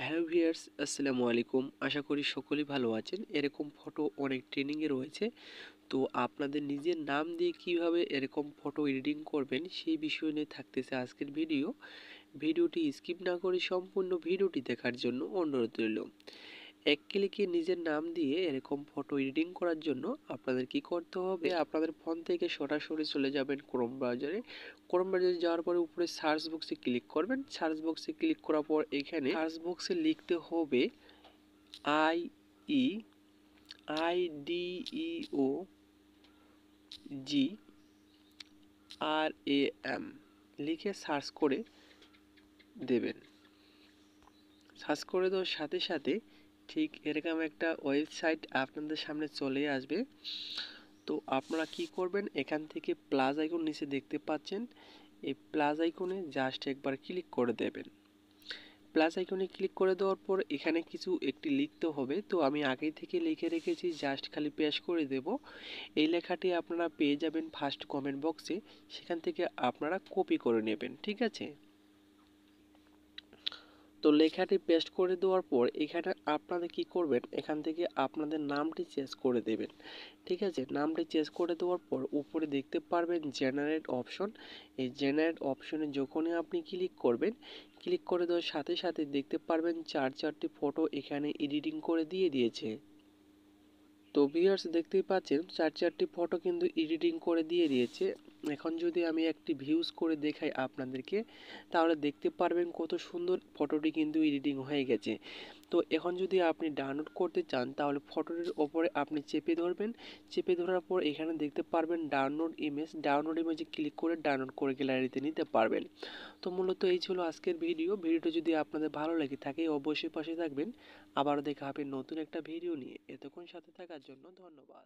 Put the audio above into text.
Hello viewers, আসসালামু আলাইকুম। আশা করি সকলেই ভালো আছেন। এরকম ফটো অনেক ট্রেন্ডিংয়ে রয়েছে। তো আপনাদের নিজের নাম দিয়ে কিভাবে এরকম ফটো এডিটিং করবেন সেই বিষয় নিয়ে থাকতেছে আজকের ভিডিও। ভিডিওটি স্কিপ না করে সম্পূর্ণ ভিডিওটি দেখার জন্য অনুরোধ রইল। এক ক্লিকে নিজের নাম দিয়ে এরকম ফটো এডিটিং করার জন্য আপনাদের কি করতে হবে, আপনাদের ফোন থেকে সরাসরি চলে যাবেন ক্রোম ব্রাউজারে। ক্রোম ব্রাউজারে যাওয়ার পরে উপরে সার্চ বক্সে ক্লিক করবেন। সার্চ বক্সে ক্লিক করার পর এখানে সার্চ বক্সে লিখতে হবে I E I D E O G R A M লিখে সার্চ করে দেবেন। সার্চ করে দেওয়ার সাথে সাথে ঠিক এরকম একটা ওয়েবসাইট আপনাদের সামনে চলে আসবে। তো আপনারা কি করবেন, এখান থেকে প্লাস আইকন নিচে দেখতে পাচ্ছেন, এই প্লাস আইকনে জাস্ট একবার ক্লিক করে দেবেন। প্লাস আইকনে ক্লিক করে দেওয়ার পর এখানে কিছু একটি লিখতে হবে। তো আমি আগেই থেকে লিখে রেখেছি, জাস্ট খালি পেস্ট করে দেব। এই লেখাটি আপনারা পেয়ে যাবেন ফার্স্ট কমেন্ট বক্সে, সেখান থেকে আপনারা কপি করে নেবেন, ঠিক আছে। তো লেখাটি পেস্ট করে দেওয়ার পর এখানে আপনাদের কি করবেন, এখান থেকে আপনাদের নামটি চেঞ্জ করে দেবেন, ঠিক আছে। নামটি চেঞ্জ করে দেওয়ার পর উপরে দেখতে পারবেন জেনারেট অপশন। এই জেনারেট অপশনে যখনই আপনি ক্লিক করবেন, ক্লিক করে দেওয়ার সাথে সাথে দেখতে পারবেন চারটি ফটো এখানে এডিটিং করে দিয়ে দিয়েছে। তো ভিউয়ার্স দেখতেই পাচ্ছেন চারটি ফটো কিন্তু এডিটিং করে দিয়ে দিয়েছে। এখন যদি আমি একটি ভিউজ করে দেখাই আপনাদেরকে, তাহলে দেখতে পারবেন কত সুন্দর ফটোটি কিন্তু এডিটিং হয়ে গেছে। তো এখন যদি আপনি ডাউনলোড করতে চান তাহলে ফটোটির ওপরে আপনি চেপে ধরবেন। চেপে ধরার পর এখানে দেখতে পারবেন ডাউনলোড ইমেজে ক্লিক করে ডাউনলোড করে গ্যালারিতে নিতে পারবেন। তো মূলত এই ছিল আজকের ভিডিওটা যদি আপনাদের ভালো লেগে থাকে অবশ্যই পাশে থাকবেন। আবারও দেখা হবে নতুন একটা ভিডিও নিয়ে। এতক্ষণ সাথে থাকার জন্য ধন্যবাদ।